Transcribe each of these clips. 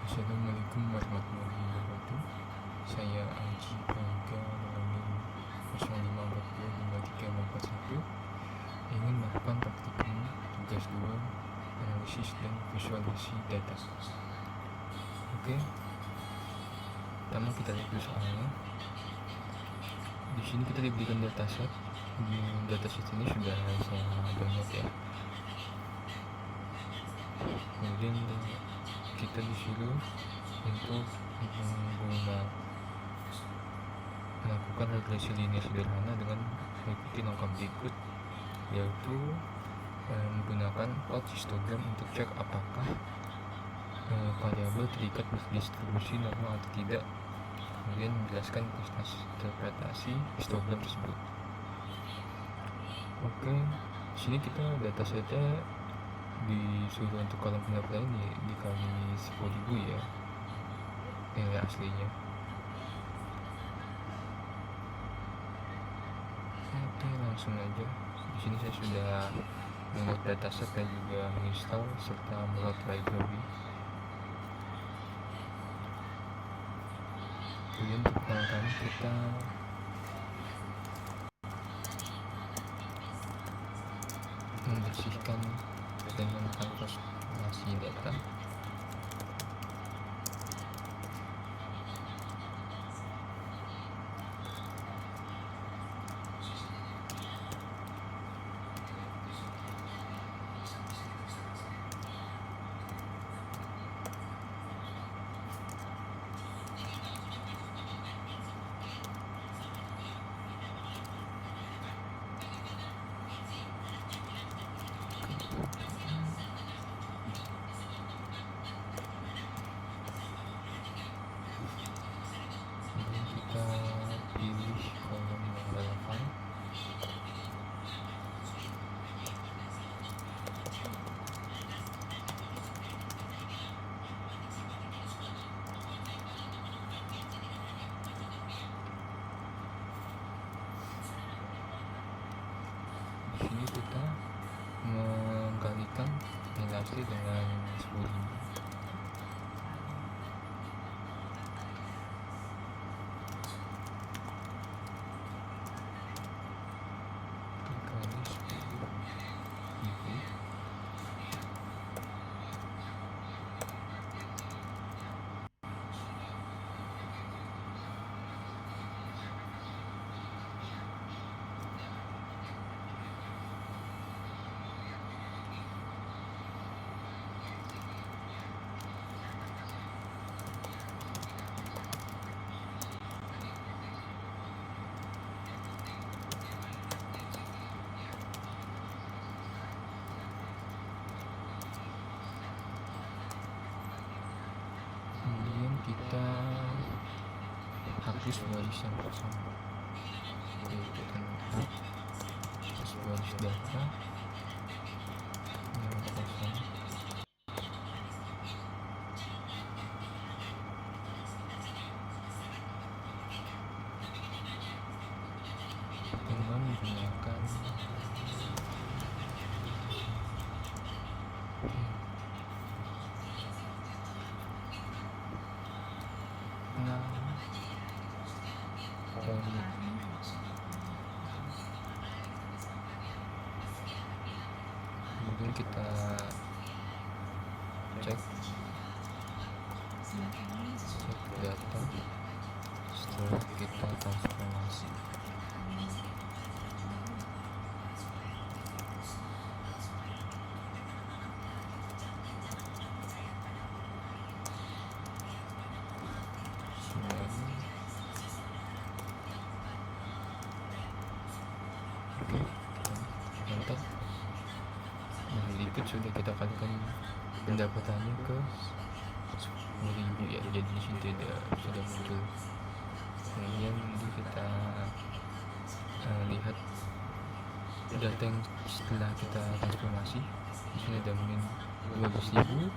Assalamualaikum warahmatullahi wabarakatuh. Saya Aji Praga dalam NIM 05405341 ingin melakukan praktikum tugas 2 analisis dan visualisasi data. Oke, pertama kita lihat dulu soalnya. Di sini kita diberikan dataset. Di dataset ini sudah saya download ya. Kemudian kita disuruh untuk melakukan regresi linear sederhana dengan mengikuti langkah berikut, yaitu menggunakan plot histogram untuk cek apakah variabel terikat berdistribusi normal atau tidak, kemudian menjelaskan interpretasi histogram tersebut. Oke, sini kita datasetnya disuruh untuk kolom pendaftaran dikali 10.000 ya nilai aslinya. Oke, langsung aja. Di sini saya sudah membuat dataset dan juga menginstal serta meload library. Kemudian untuk pertama kita membersihkan dengan transformasi data. Pilih kolom yang relevan. Di sini kita menggalikan nilai asli dengan 10.000. Kita hapus baris yang kosong, yaitu hapus baris data yang kosong. Dengan menggunakan kemudian kita cek data setelah kita transformasi. Oke, mantap. Nah, berikut sudah kita kalikan pendapatannya ke 10.000 ya, jadi di sini sudah muncul. Kemudian nanti kita lihat data yang setelah kita transformasi. Di sini ada min 12.000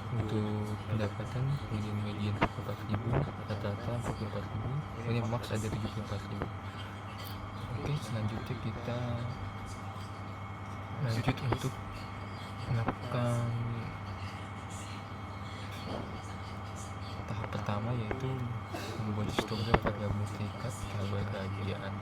untuk pendapatan, kemudian median 44.000, rata-rata 44.000, kemudian max ada 74.000. Oke, selanjutnya kita lanjut untuk melakukan pertama yaitu membuat histogram variabel tingkat kebahagiaan.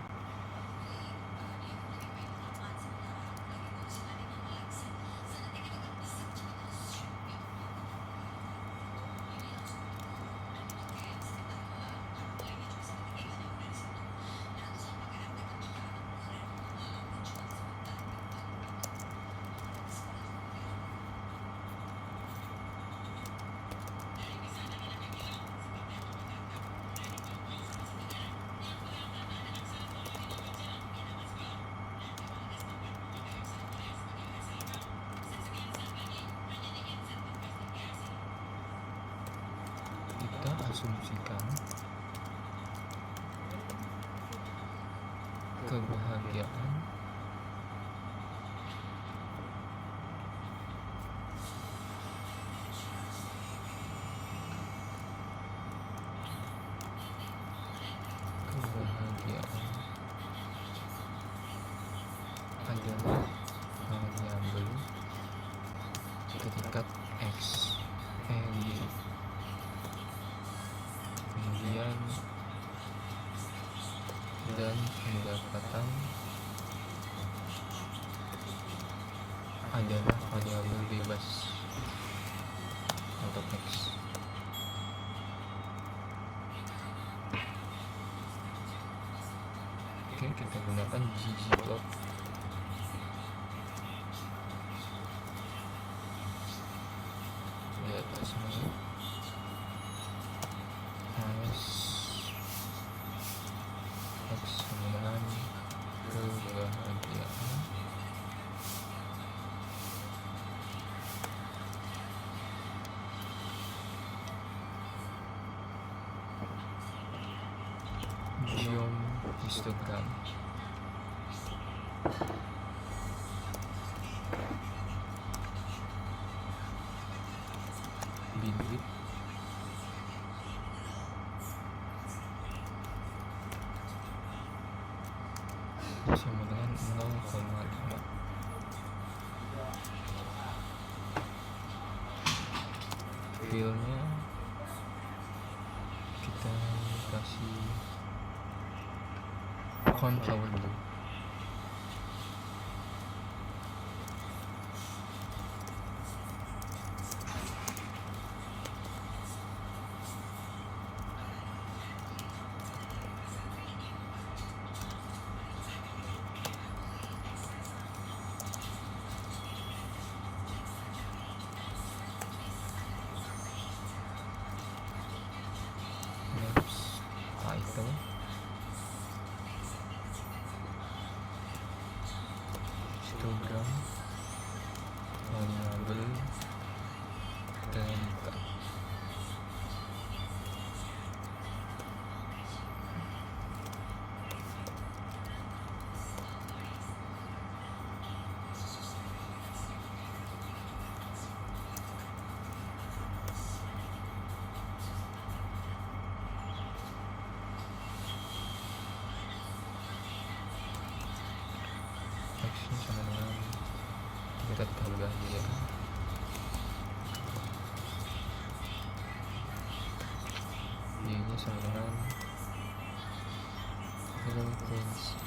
Kita asumsikan kebahagiaan adalah variabel tingkat X, Y, kemudian dan pendapatan adalah variabel bebas untuk X. Oke, kita gunakan ggplot. Di atas ini X dengan kebahagiaan geom histogram. Bibit sama dengan 0,5. Filenya kita kasih cornflower dulu. Next, title, histogram, variabel tingkat. X-nya sama dengan tingkat kebahagiaan. Y-nya sama dengan frekuensi.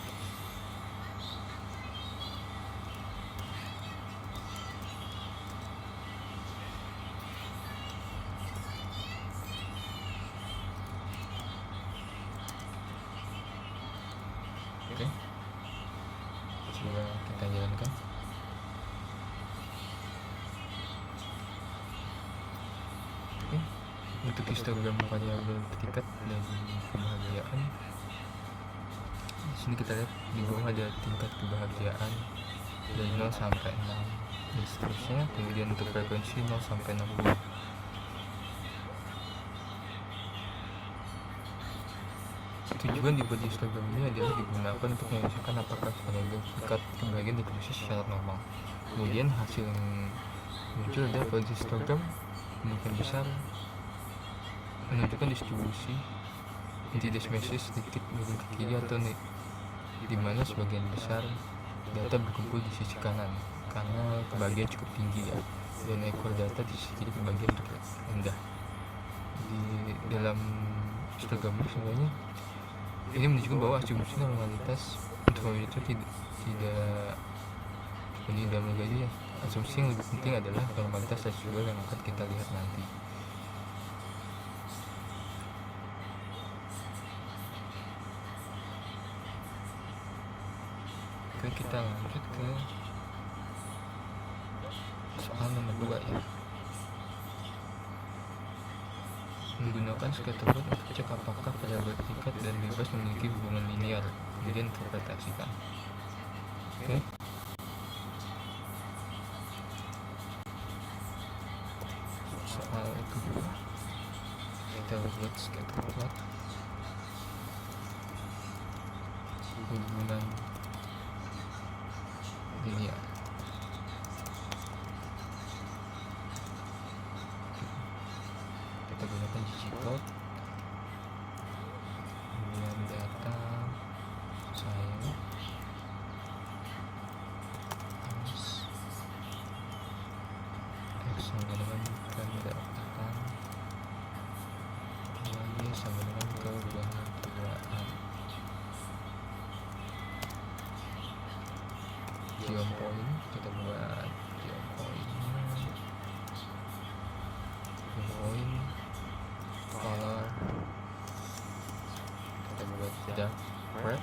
Oke, coba kita jalankan. Oke, untuk histogram variabel tingkat dan kebahagiaan, di sini kita lihat di bawah ada tingkat kebahagiaan dari 0 sampai 6 dan seterusnya. Kemudian untuk frekuensi 0 sampai 60. Tujuan dibuat histogram ini adalah digunakan untuk menunjukkan apakah variabel tingkat kebahagiaan diproses secara normal. Kemudian hasil yang muncul adalah pada histogram kemungkinan besar menunjukkan distribusi antidesmesis sedikit miring ke kiri atau di mana sebagian besar data berkumpul di sisi kanan karena kebahagiaan cukup tinggi dan ekor data di sisi kiri kebahagiaan rendah. Di dalam tergambar sebenarnya ini menunjukkan bahwa asumsi normalitas informasi itu tidak ini dalam lagi ya. Asumsi yang lebih penting adalah normalitas residual yang akan kita lihat nanti. Oke, kita lanjut ke soal nomor 2 ya. Menggunakan scatterplot untuk cek apakah variabel tingkat dan bebas memiliki hubungan linear, kemudian interpretasikan. Oke. Soal kedua, kita buat scatterplot hubungan linear. Kita gunakan ggplot, kemudian data saya x sama dengan pendapatan y sama dengan kebahagiaan. Geom point kita buat geom point color kita buat dark red.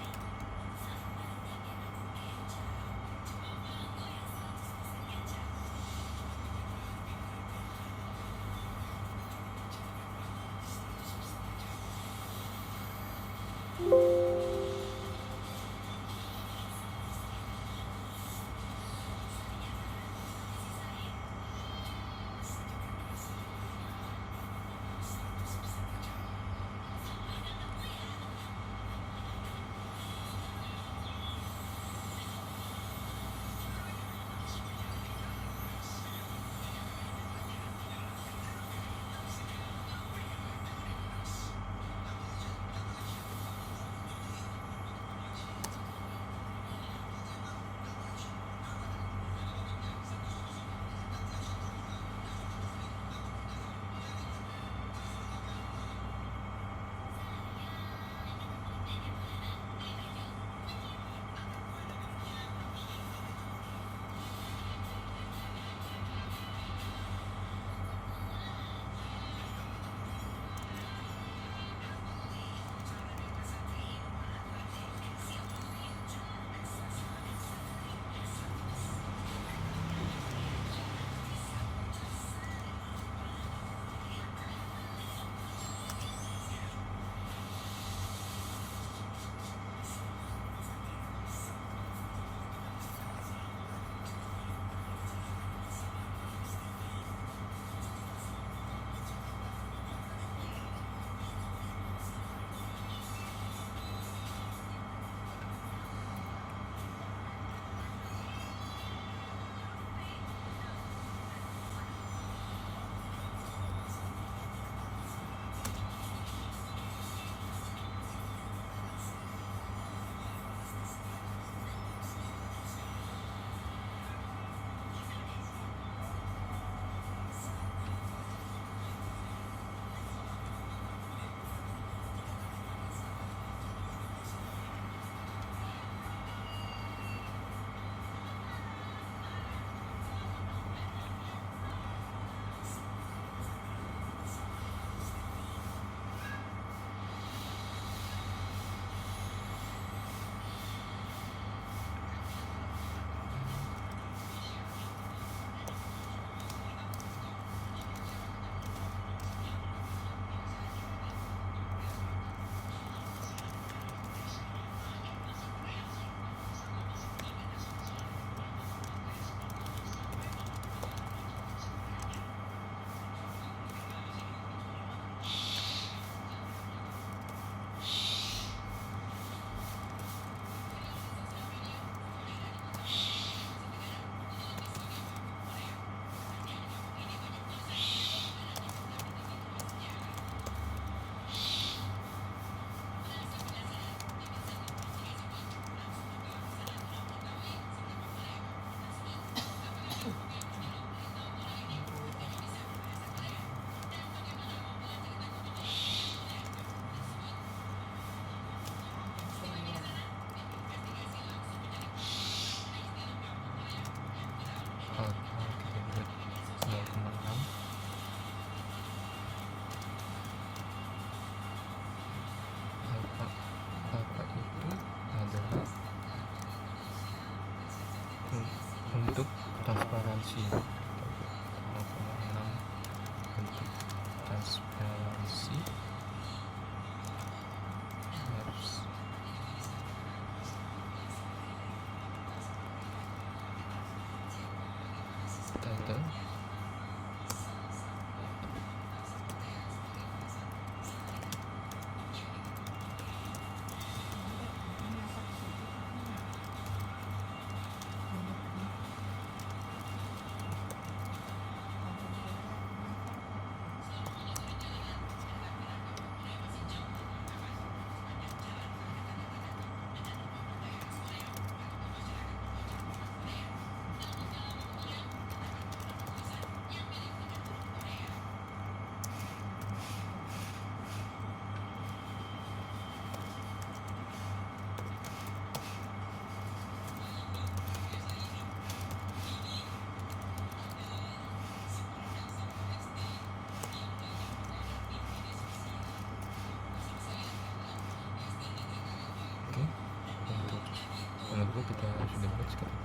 kedua kita sudah buat sekarang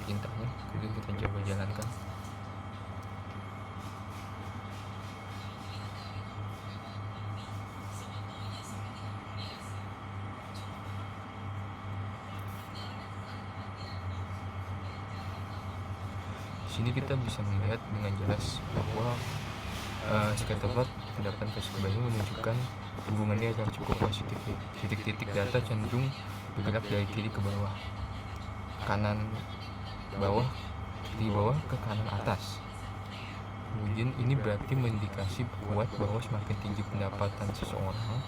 perintahnya, kemudian kita coba jalankan. Di sini kita bisa melihat dengan jelas bahwa Scatterplot pendapat versi kebanyakan menunjukkan hubungannya yang cukup positif ya. Titik-titik data cenderung bergerak dari kiri ke bawah, kanan bawah, kiri bawah ke kanan atas. Kemudian ini berarti mengindikasi kuat bahwa semakin tinggi pendapatan seseorang,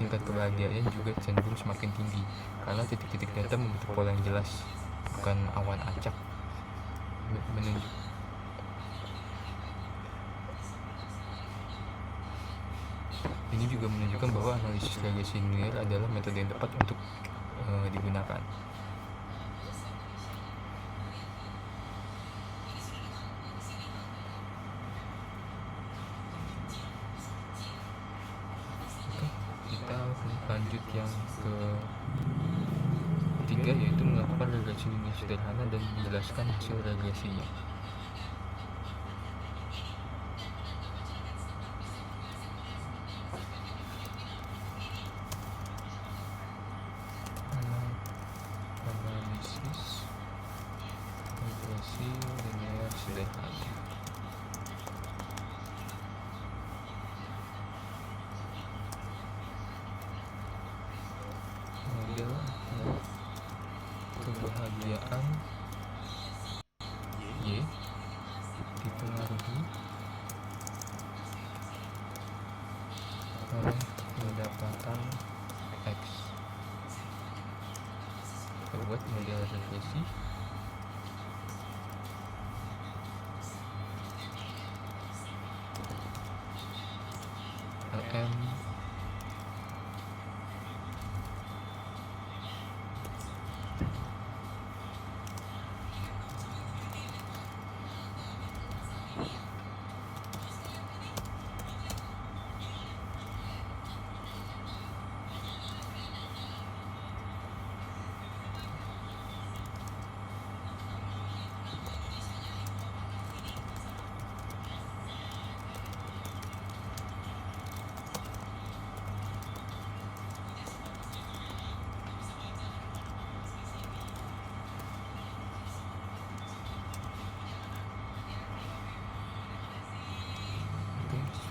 tingkat kebahagiaan juga cenderung semakin tinggi, karena titik-titik data membentuk pola yang jelas, bukan awan acak. Ini juga menunjukkan bahwa analisis regresi linear adalah metode yang tepat untuk digunakan. Oke, kita lanjut yang ketiga, yaitu melakukan regresi linear sederhana dan menjelaskan hasil regresinya. Analisis regresi linear sederhana. Model kebahagiaan Y dipengaruhi oleh pendapatan X. Kita buat model regresi. LM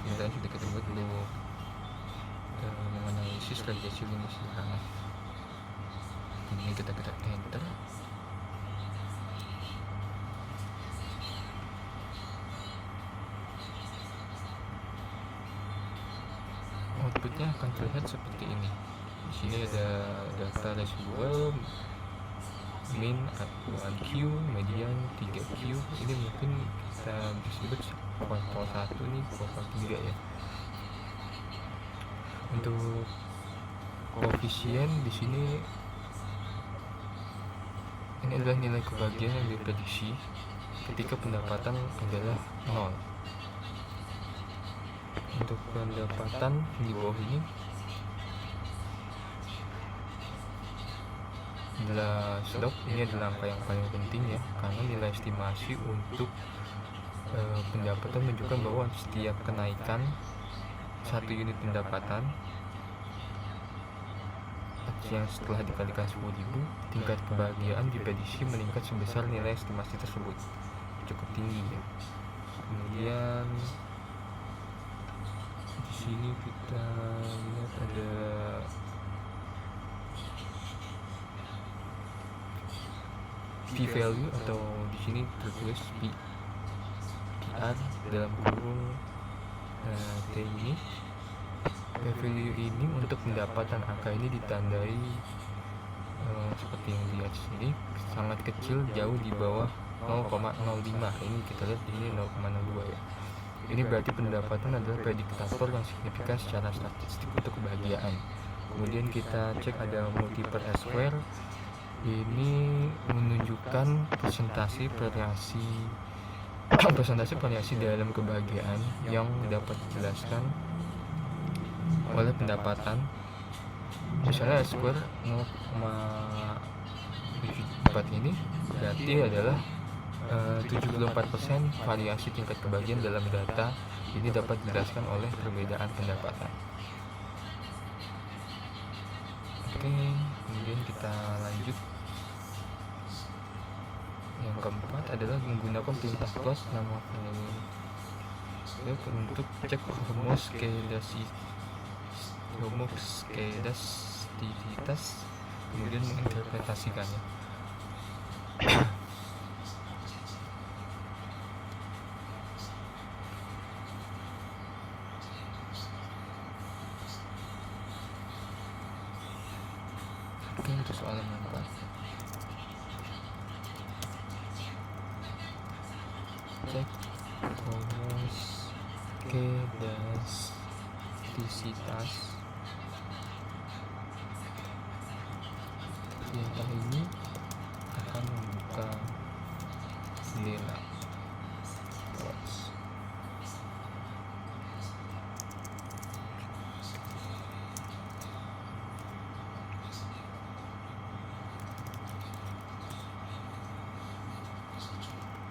sebenarnya sudah kita buat dulu menganalisis regresi linear sederhana. Ini kita ketik enter. Outputnya akan terlihat seperti ini. Di sini ada data residual, mean 1Q, median 3Q. Ini mungkin kita bisa sebut kuartal 1 nih, kuartal 3 ya. Untuk koefisien di sini ini adalah nilai kebahagiaan yang diprediksi ketika pendapatan adalah 0. Untuk pendapatan di bawah ini adalah slope. Ini adalah angka yang paling penting ya, karena nilai estimasi untuk pendapatan menunjukkan bahwa setiap kenaikan 1 unit pendapatan yang setelah dikalikan 10.000, tingkat kebahagiaan diprediksi meningkat sebesar nilai estimasi tersebut. Cukup tinggi ya. Kemudian di sini kita lihat ada p-value, atau di sini tertulis PR dalam kurung T ini. P-value ini untuk pendapatan angka ini ditandai seperti yang dilihat di sini, sangat kecil, jauh di bawah 0,05. Ini kita lihat di sini 0,02 ya. Ini berarti pendapatan adalah prediktor yang signifikan secara statistik untuk kebahagiaan. Kemudian kita cek ada multiple S-square. Ini menunjukkan persentase variasi dalam kebahagiaan yang dapat dijelaskan oleh pendapatan. Misalnya S-square 0,05 74 ini berarti adalah 74% variasi tingkat kebahagiaan dalam data ini dapat dijelaskan oleh perbedaan pendapatan. Oke, kemudian kita lanjut. Yang keempat adalah menggunakan perintah plot nama untuk cek homoskedasititas, kemudian menginterpretasikannya. Oke, untuk soal yang keempat, cek homoskedastisitas. Perintah ini akan membuka jendela plots.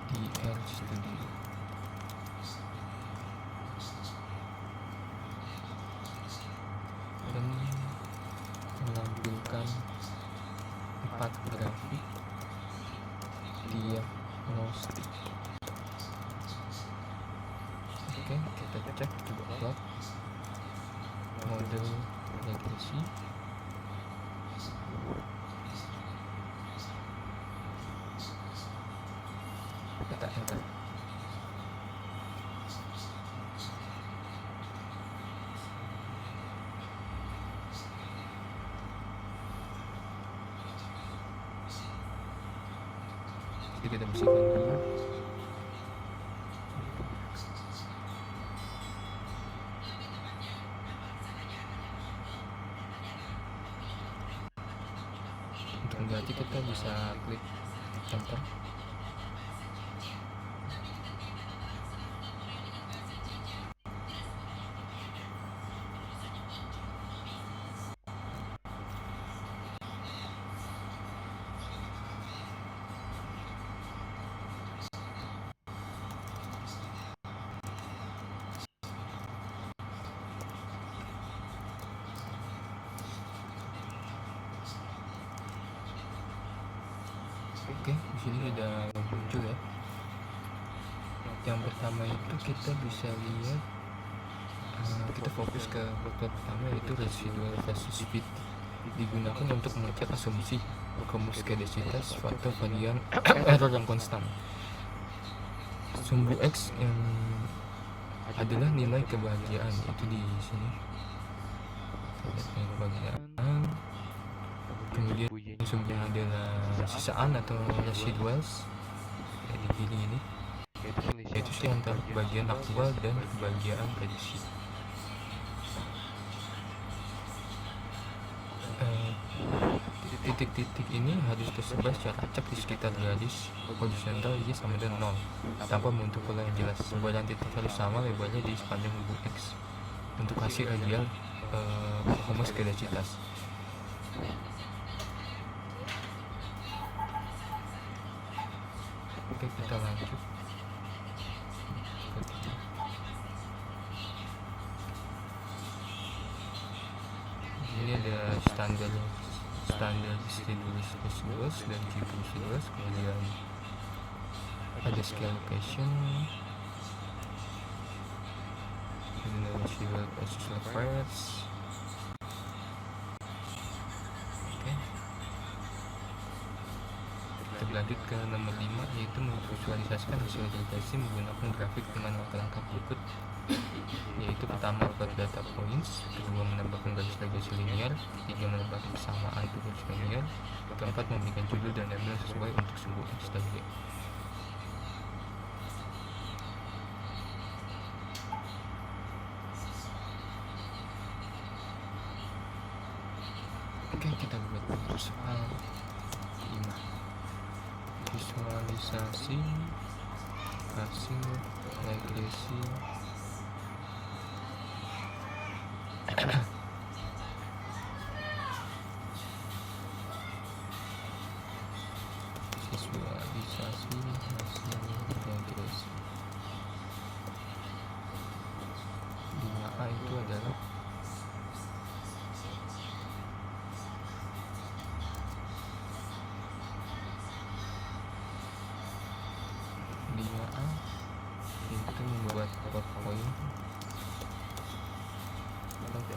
Di RStudio. Dan menampilkan 4 grafik diagnostik. Oke, kita cek coba plot model regresi. Kita enter. Jadi kita bersihkan dulu. Untuk mengganti kita bisa klik enter. Oke, di sini sudah muncul ya. Yang pertama itu kita bisa lihat, kita fokus ke plot pertama yaitu residual versus fit, digunakan untuk mengecek asumsi homoskedasitas faktor varian error yang konstan. Sumbu X yang adalah nilai kebahagiaan, itu di sini. Nilai kebahagiaan. Kemudian sumbernya adalah sisaan atau residuals, di sini ini, yaitu sih antara kebahagiaan aktual dan kebahagiaan prediksi. Titik-titik ini harus tersebar secara acak di sekitar garis horizontal Y sama dengan 0 tanpa membentuk pola yang jelas. Sebaran titik harus sama lebarnya di sepanjang hubung X untuk hasil ideal homoskedasitas. Oke, kita lanjut. Ini ada standar residuals dan cube residuals, kemudian ada scale location, kemudian residual versus reference. Oke, kita berlanjut ke nomor 5, yaitu memvisualisasikan hasil regresi menggunakan grafik dengan langkah-langkah berikut, yaitu pertama buat data points, kedua menambahkan garis regresi linear, ketiga menambahkan persamaan garis linear, keempat memberikan judul dan label sesuai untuk sumbu X dan Y. Oke, kita buat soal 5. Visualisasi hasil regresi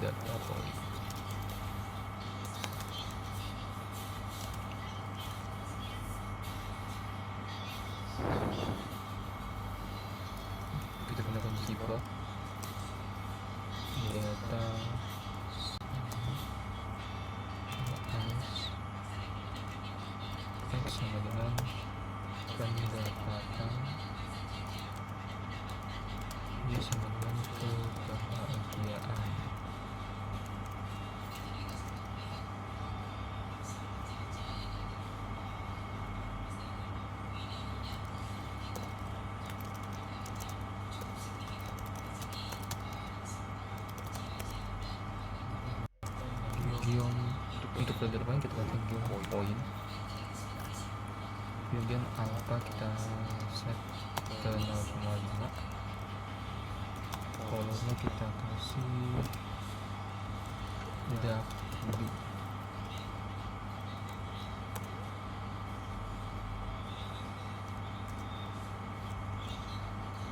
data point. Kita gunakan debug data x sama dengan pendapatan y sama dengan kebahagiaan. Giom untuk pelajaran kita pakai giom point, kemudian alpha kita set ke 0,5, kolomnya kita kasih W,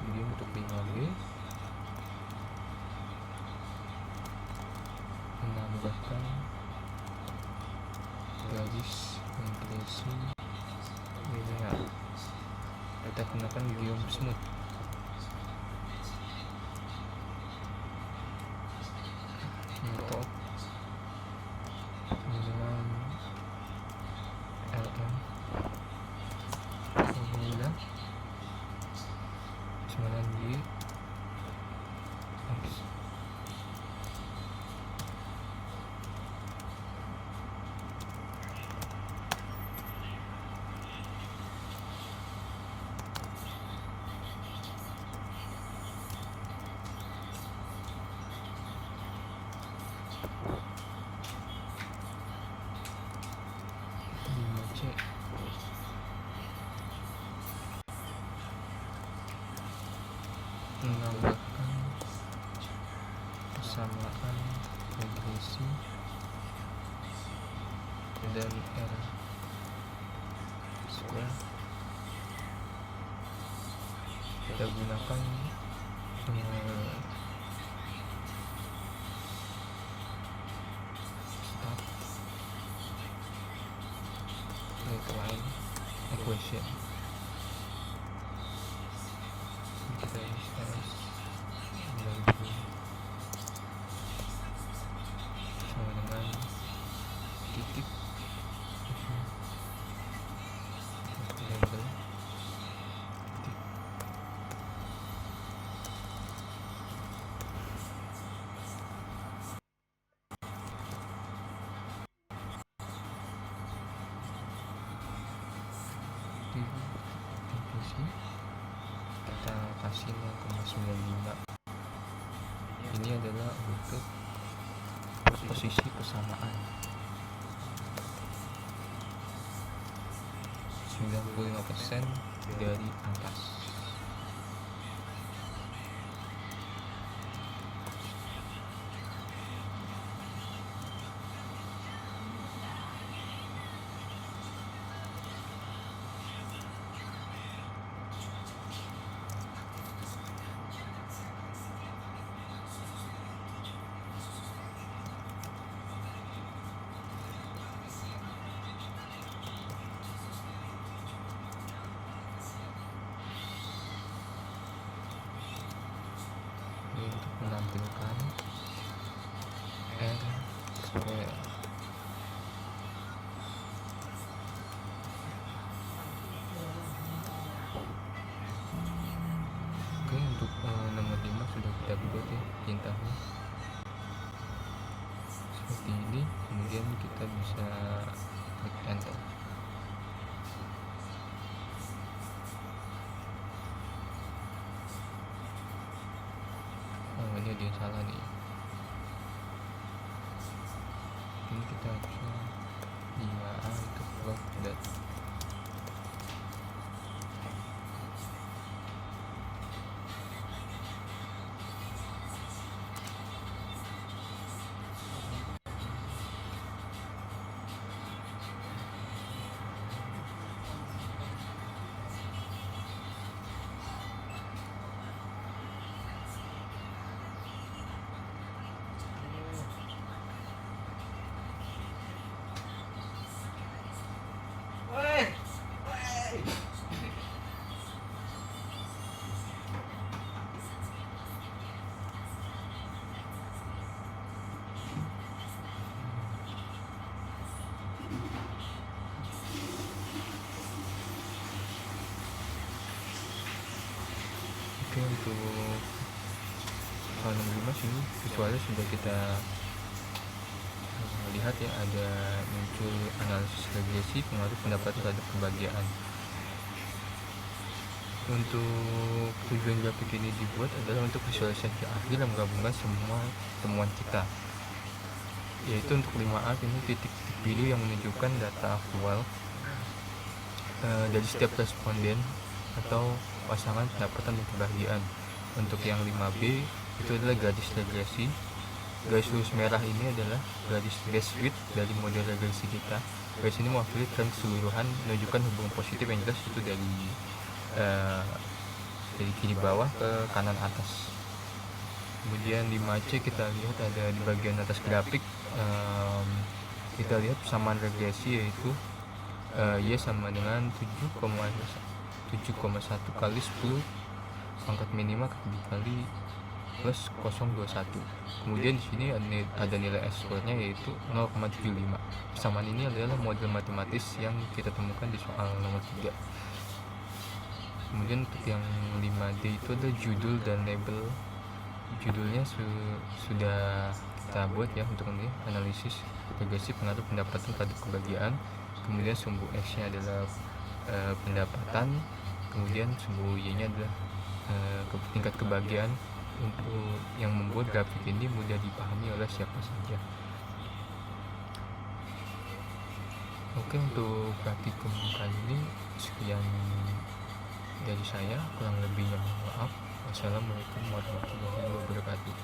kemudian untuk 5B menambahkan garis regresi linear. Kita gunakan giom smooth. Untuk dengan LM formula 9Y X C menambahkan persamaan regresi dan R square. Kita gunakan start line equation. Kita bisa sama dengan titik label titik. Kita kasih 0,95. Ini adalah untuk posisi persamaan 95% dari atas. Untuk menampilkan R square. Oke, untuk nomor 5 sudah kita buat ya tintanya seperti ini. Kemudian kita bisa klik enter. Oh, ini ada yang salah nih. Ini kita bisa untuk block dan untuk soal nomor 5 sini visualnya sudah kita lihat ya, ada muncul analisis regresi pengaruh pendapat terhadap kebahagiaan. Untuk tujuan grafik ini dibuat adalah untuk visualisasi akhir yang menggabungkan semua temuan kita, yaitu untuk 5A ini titik-titik biru yang menunjukkan data aktual dari setiap responden atau pasangan pendapatan dan kebahagiaan. Untuk yang 5B itu adalah garis regresi. Garis lurus merah ini adalah garis base width dari model regresi kita. Garis ini mewakili tren keseluruhan, menunjukkan hubungan positif yang jelas itu dari kiri bawah ke kanan atas. Kemudian 5C kita lihat ada di bagian atas grafik, kita lihat persamaan regresi, yaitu Y sama dengan 7,1 kali 10 pangkat minima dikali plus 0,21. Kemudian di sini ada nilai S-score-nya yaitu 0,75. Persamaan ini adalah model matematis yang kita temukan di soal nomor 3. Kemudian untuk yang 5D itu ada judul dan label. Judulnya sudah kita buat ya, untuk ini analisis regresi pengaruh pendapatan terhadap kebahagiaan. Kemudian sumbu X-nya adalah pendapatan, kemudian sumbu Y-nya adalah tingkat kebahagiaan, untuk yang membuat grafik ini mudah dipahami oleh siapa saja. Oke, untuk praktikum kali ini sekian dari saya, kurang lebihnya mohon maaf. Wassalamualaikum warahmatullahi wabarakatuh.